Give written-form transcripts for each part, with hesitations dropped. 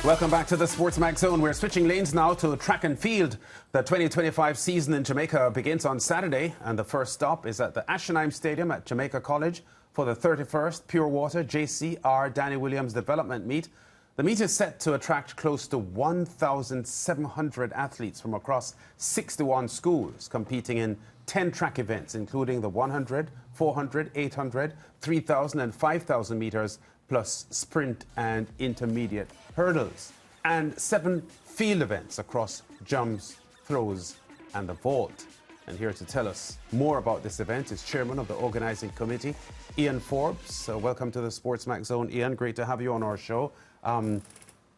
Welcome back to the SportsMax Zone. We're switching lanes now to track and field. The 2025 season in Jamaica begins on Saturday, and the first stop is at the ASHM Stadium at Jamaica College for the 31st Purewater JC Danny Williams Development Meet. The meet is set to attract close to 1,700 athletes from across 61 schools, competing in 10 track events, including the 100, 400, 800, 3,000 and 5,000 meters, plus sprint and intermediate hurdles, and 7 field events across jumps, throws and the vault. And here to tell us more about this event is Chairman of the Organizing Committee, Ian Forbes. Welcome to the SportsMax Zone, Ian. Great to have you on our show.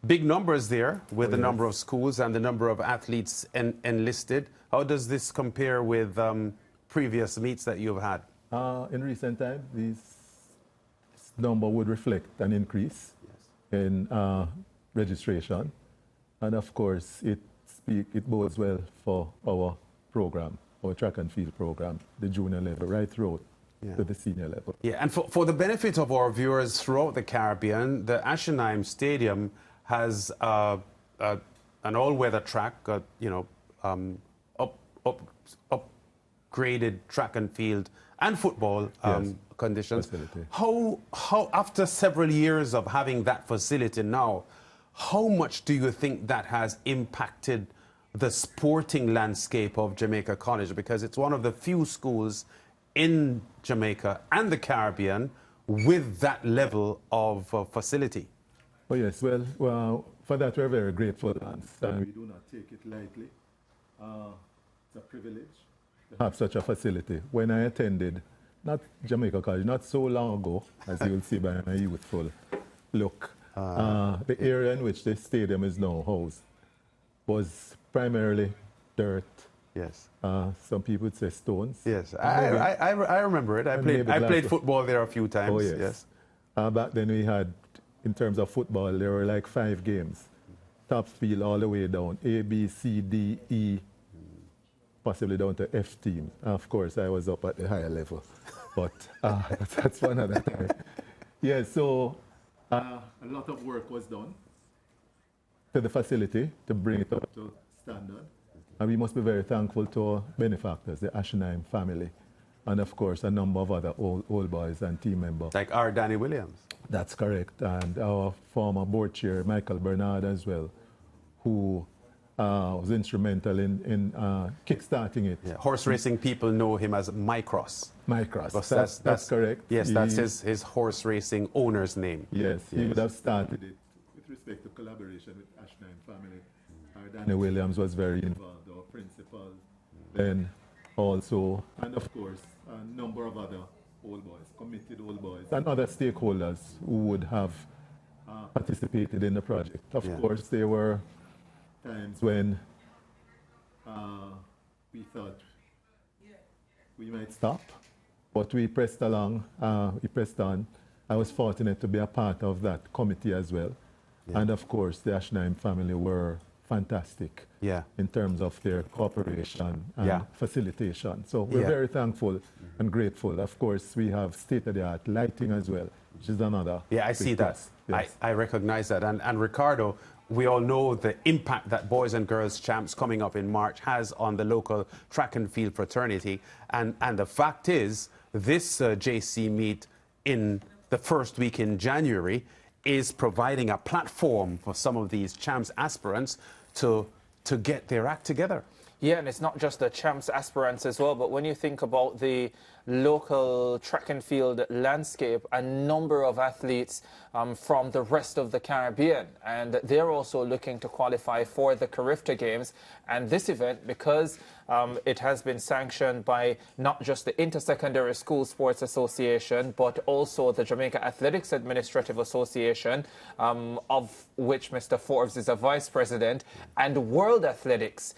Big numbers there with the number of schools and the number of athletes enlisted. How does this compare with previous meets that you've had? In recent times, this number would reflect an increase in registration, and of course it bodes well for our program, our track and field program, the junior level, right through to the senior level. Yeah, and for the benefit of our viewers throughout the Caribbean, the ASHM Stadium has an all-weather track, upgraded track and field and football conditions. Facility. How after several years of having that facility now, how much do you think that has impacted the sporting landscape of Jamaica College? Because it's one of the few schools in Jamaica and the Caribbean with that level of facility. Oh yes, well, for that we're very grateful, and we do not take it lightly. It's a privilege to have such a facility. When I attended, not Jamaica College, not so long ago, as you will see by my youthful look, the area in which the stadium is now housed was primarily dirt. Yes. Some people would say stones. Yes, I remember it. I played football there a few times. Oh, yes. Back then we had, in terms of football, there were like 5 games. Top field all the way down, A, B, C, D, E, possibly down to F team. Of course, I was up at the higher level, but that's one other time. Yeah, so a lot of work was done to the facility to bring it up to standard. And we must be very thankful to our benefactors, the ASHM family, and of course a number of other old boys and team members. Like our Danny Williams. That's correct, and our former board chair, Michael Bernard, as well, who was instrumental in kickstarting it. Yeah. Horse racing people know him as Mycross. Mycross, that's correct. Yes, that's his horse racing owner's name. Yes, he would have started it with respect to collaboration with ASHM family. Danny Williams was very involved, our principal, then also, and of course, a number of other old boys, committed old boys, and other stakeholders who would have participated in the project. Of course, there were times when we thought we might stop, but we pressed along, we pressed on. I was fortunate to be a part of that committee as well. And of course, the ASHM family were fantastic in terms of their cooperation and facilitation. So we're very thankful and grateful. Of course, we have state-of-the-art lighting as well, which is another. Yeah, I see that. Yes. I recognize that. And Ricardo, we all know the impact that Boys and Girls Champs coming up in March has on the local track and field fraternity. And the fact is, this JC meet in the first week in January is providing a platform for some of these champs aspirants to get their act together. Yeah, and it's not just the champs aspirants as well, but when you think about the local track and field landscape, a number of athletes from the rest of the Caribbean, and they're also looking to qualify for the Carifta Games. And this event, because it has been sanctioned by not just the Intersecondary School Sports Association, but also the Jamaica Athletics Administrative Association, of which Mr. Forbes is a vice president, and World Athletics.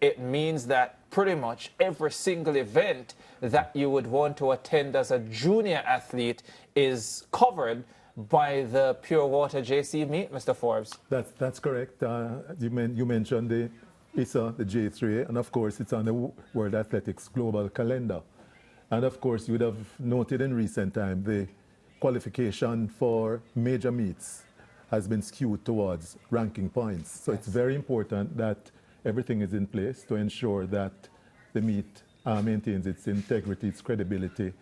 It means that pretty much every single event that you would want to attend as a junior athlete is covered by the Purewater JC meet, Mr. Forbes. That's correct. You mentioned the ISA, the J3A, and of course it's on the World Athletics Global Calendar. And of course you would have noted in recent time the qualification for major meets has been skewed towards ranking points. So it's very important that everything is in place to ensure that the meet maintains its integrity, its credibility,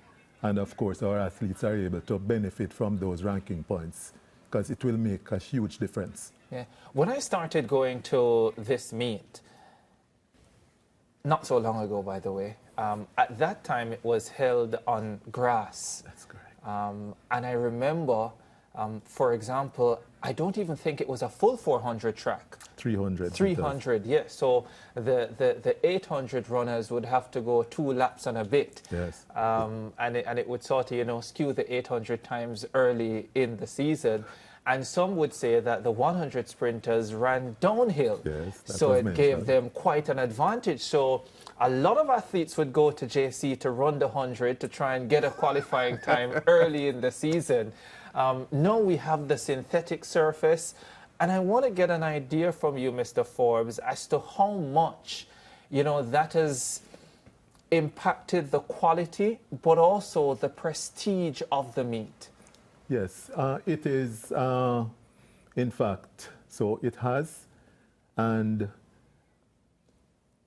and of course our athletes are able to benefit from those ranking points, because it will make a huge difference. Yeah. When I started going to this meet, not so long ago, by the way, at that time it was held on grass. That's correct. And I remember, for example, I don't even think it was a full 400 track. 300. 300, yes. So the 800 runners would have to go 2 laps and a bit. Yes. And it would sort of, you know, skew the 800 times early in the season. And some would say that the 100 sprinters ran downhill. Yes, so it gave them quite an advantage. So a lot of athletes would go to JC to run the 100 to try and get a qualifying time early in the season. Now we have the synthetic surface. And I want to get an idea from you, Mr. Forbes, as to how much, you know, that has impacted the quality, but also the prestige of the meet. Yes, it is, in fact, so it has, and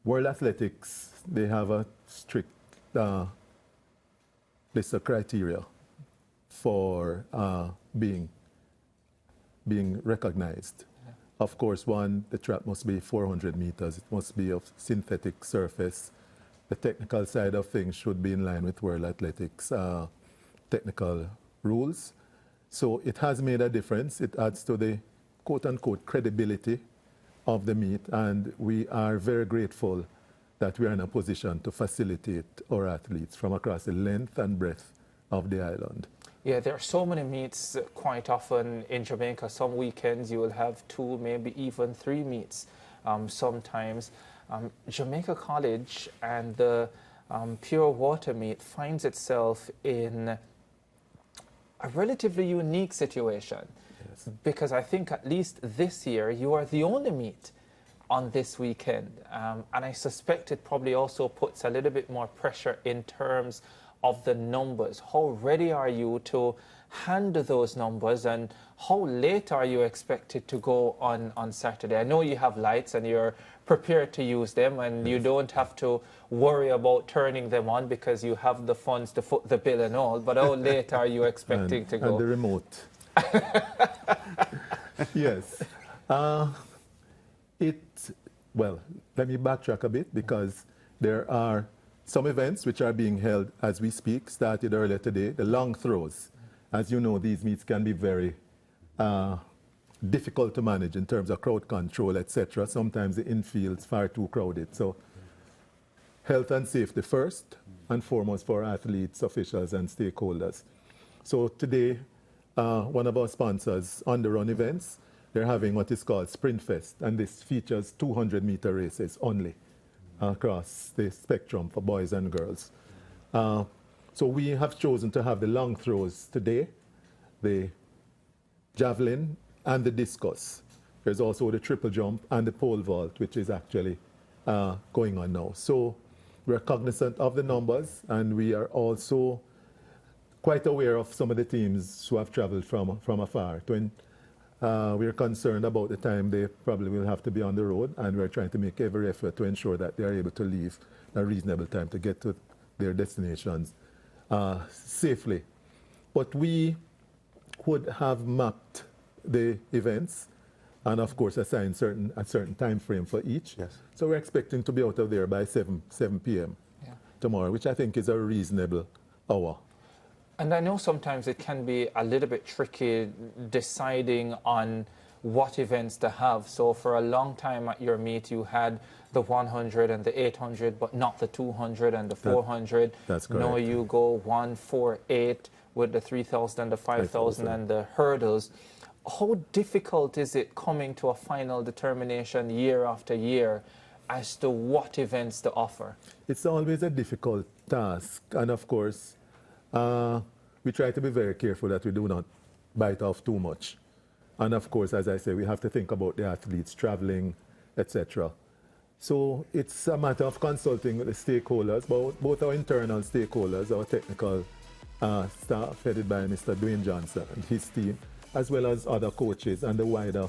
World Athletics, they have a strict list of criteria for being recognized. Yeah. Of course, one, the track must be 400 meters, it must be of synthetic surface. The technical side of things should be in line with World Athletics technical rules. So it has made a difference. It adds to the quote-unquote credibility of the meet, and we are very grateful that we are in a position to facilitate our athletes from across the length and breadth of the island. Yeah, there are so many meets quite often in Jamaica. Some weekends you will have 2, maybe even 3 meets sometimes. Jamaica College and the Purewater meet finds itself in a relatively unique situation. Yes. Because I think at least this year you are the only meet on this weekend, and I suspect it probably also puts a little bit more pressure in terms of the numbers. How ready are you to handle those numbers, and how late are you expected to go on Saturday? I know you have lights and you're prepared to use them, and you don't have to worry about turning them on because you have the funds to foot the bill and all, but how late are you expecting to go? And the remote. Yes. Well, let me backtrack a bit, because there are some events which are being held as we speak, started earlier today, the long throws. As you know, these meets can be very difficult to manage in terms of crowd control, etc. Sometimes the infield is far too crowded. So health and safety first and foremost for athletes, officials, and stakeholders. So today, one of our sponsors, On The Run Events, they're having what is called Sprint Fest, and this features 200-meter races only across the spectrum for boys and girls. So we have chosen to have the long throws today, the javelin and the discus. There's also the triple jump and the pole vault, which is actually going on now. So we're cognizant of the numbers, and we are also quite aware of some of the teams who have traveled from afar. We're concerned about the time they probably will have to be on the road, and we're trying to make every effort to ensure that they are able to leave a reasonable time to get to their destinations safely. But we would have mapped the events and, of course, assigned a certain time frame for each. Yes. So we're expecting to be out of there by 7 p.m. tomorrow, which I think is a reasonable hour. And I know sometimes it can be a little bit tricky deciding on what events to have. So for a long time at your meet, you had the 100 and the 800, but not the 200 and the 400. That's correct. Now you go 1, 4, 8 with the 3,000 and the 5,000 and the hurdles. How difficult is it coming to a final determination year after year as to what events to offer? It's always a difficult task. And of course, we try to be very careful that we do not bite off too much. And of course, as I say, we have to think about the athletes traveling, etc. So it's a matter of consulting with the stakeholders, both our internal stakeholders, our technical staff headed by Mr. Dwayne Johnson and his team, as well as other coaches and the wider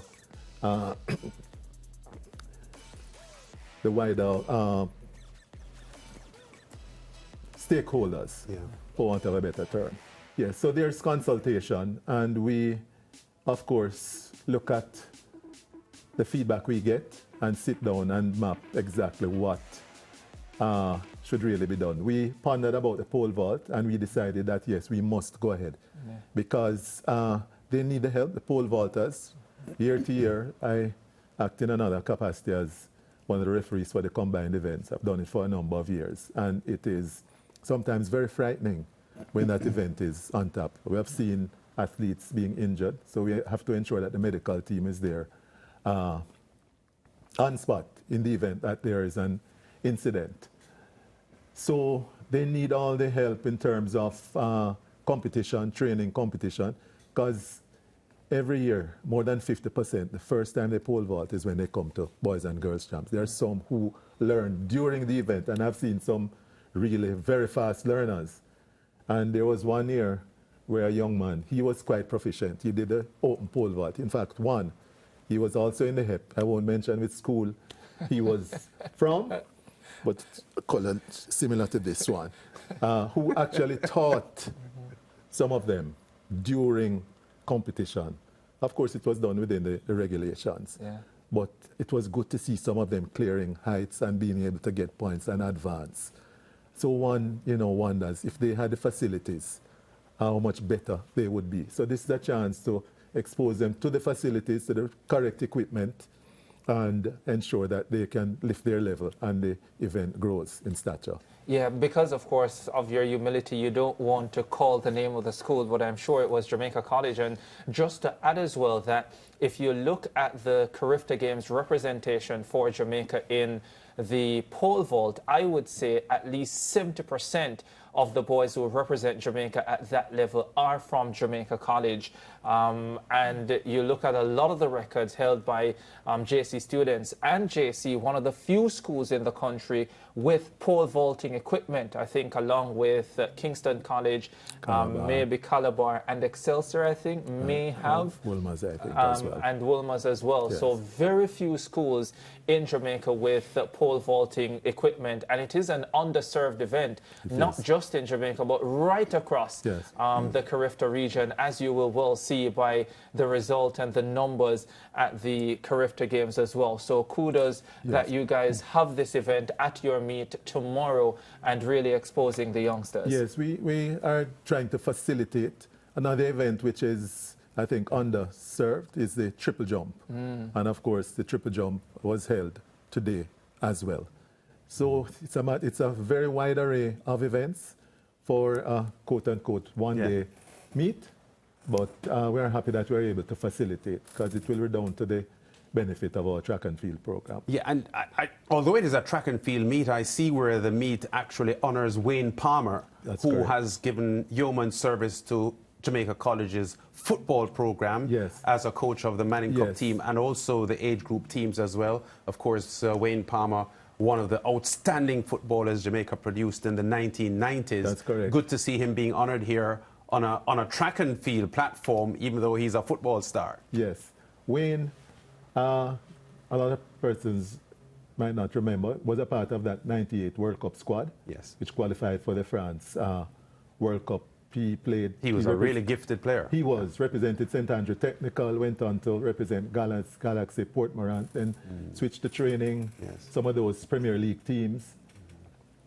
stakeholders, for want of a better term. Yes, so there's consultation, and we, of course, look at the feedback we get and sit down and map exactly what should really be done. We pondered about the pole vault, and we decided that, yes, we must go ahead because they need the help, the pole vaulters. Year to year, I act in another capacity as one of the referees for the combined events. I've done it for a number of years, and it is sometimes very frightening when that event is on top. We have seen athletes being injured, so we have to ensure that the medical team is there on spot in the event that there is an incident. So they need all the help in terms of competition, training competition, because every year, more than 50%, the first time they pole vault is when they come to boys and girls champs. There are some who learn during the event, and I've seen some really very fast learners. And there was one year where a young man, he was quite proficient. He did the open pole vault. In fact, one, he was also in the hip. I won't mention which school he was from, but color similar to this one, who actually taught some of them during competition. Of course, it was done within the regulations, but it was good to see some of them clearing heights and being able to get points and advance. So one, wonders if they had the facilities, how much better they would be. So this is a chance to expose them to the facilities, to the correct equipment, and ensure that they can lift their level and the event grows in stature. Yeah, because of course of your humility, you don't want to call the name of the school, but I'm sure it was Jamaica College. And just to add as well that if you look at the Carifta Games representation for Jamaica in the pole vault, I would say at least 70% of the boys who represent Jamaica at that level are from Jamaica College. And you look at a lot of the records held by JC students, and JC, one of the few schools in the country with pole vaulting equipment, I think, along with Kingston College, maybe Calabar and Excelsior, I think, may have. Wolmer's, I think, as well. And Wolmer's as well. Yes. So very few schools in Jamaica with pole vaulting equipment, and it is an underserved event, not just in Jamaica, but right across the Carifta region, as you will well see by the result and the numbers at the Carifta Games as well. So kudos that you guys have this event at your meet tomorrow and really exposing the youngsters. Yes, we are trying to facilitate another event which is, I think, underserved, is the triple jump. And of course, the triple jump was held today as well. So it's a very wide array of events for a quote-unquote one-day meet. But we're happy that we're able to facilitate, because it will redound to the benefit of our track and field program. Yeah, and although it is a track and field meet, I see where the meet actually honors Wayne Palmer, who has given yeoman service to Jamaica College's football program as a coach of the Manning Cup team and also the age group teams as well. Of course, Wayne Palmer, one of the outstanding footballers Jamaica produced in the 1990s. That's correct. Good to see him being honored here on a track and field platform, even though he's a football star. Yes. Wayne, a lot of persons might not remember, was a part of that 98 World Cup squad, which qualified for the France World Cup. He was a really gifted player. He was, represented St. Andrew Technical, went on to represent Galaxy, Port Morant, and switched to training some of those Premier League teams.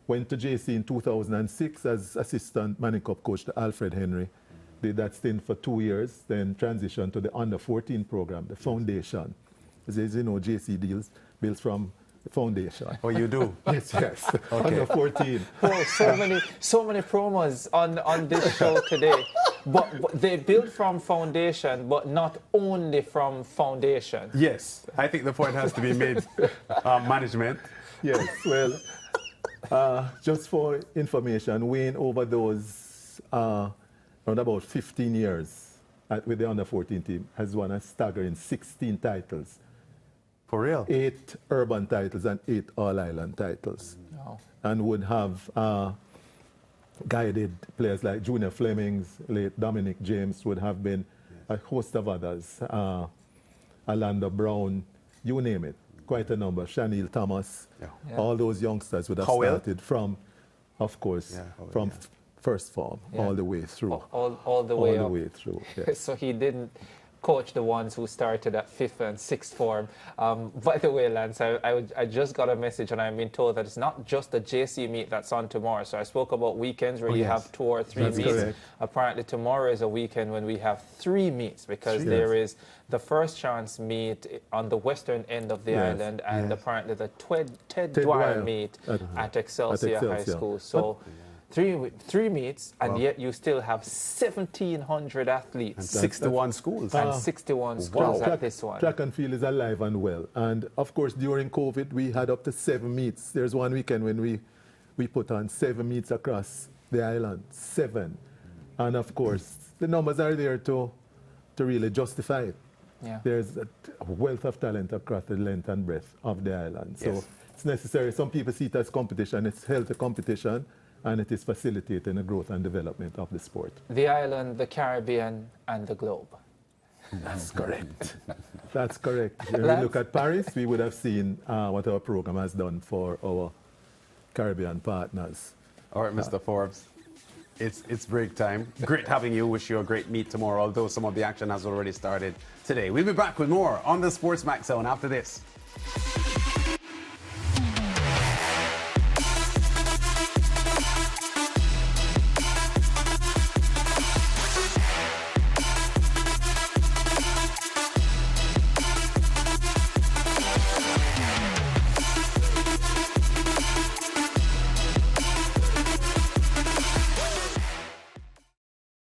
Went to JC in 2006 as assistant Manning Cup coach to Alfred Henry. Did that stint for 2 years, then transitioned to the under-14 program, the foundation. As you know, JC builds from the foundation. Oh, you do? Yes. Under 14. Oh, so many promos on this show today. But they build from foundation, but not only from foundation. Yes, I think the point has to be made. Management. Yes, well, just for information, Wayne, over those around about 15 years with the under 14 team, has won a staggering 16 titles. For real? 8 urban titles and 8 all-island titles. Wow. And would have guided players like Junior Flemings, late Dominic James, would have been a host of others. Alanda Brown, you name it, quite a number. Shanil Thomas, all those youngsters would have started from, of course, from first form all the way through. All the way through. Yes. So he didn't coach the ones who started at 5th and 6th form. By the way, Lance, I just got a message and I've been told that it's not just the JC meet that's on tomorrow. So I spoke about weekends where you have 2 or 3 meets. Correct. Apparently tomorrow is a weekend when we have 3 meets because there is the First Chance meet on the western end of the island and apparently the Ted Dwyer meet at Excelsior High School. So 3 meets, and yet you still have 1,700 athletes. And 61 schools. And 61 schools at this one. Track and field is alive and well. And of course, during COVID, we had up to 7 meets. There's one weekend when we put on 7 meets across the island. 7. And of course, the numbers are there to really justify it. Yeah. There's a wealth of talent across the length and breadth of the island. So it's necessary. Some people see it as competition. It's healthy competition. And it is facilitating the growth and development of the sport. The island, the Caribbean, and the globe. That's correct. That's correct. When we look at Paris, we would have seen what our program has done for our Caribbean partners. All right, Mr. Forbes. It's break time. Great having you. Wish you a great meet tomorrow, although some of the action has already started today. We'll be back with more on the SportsMax Zone after this.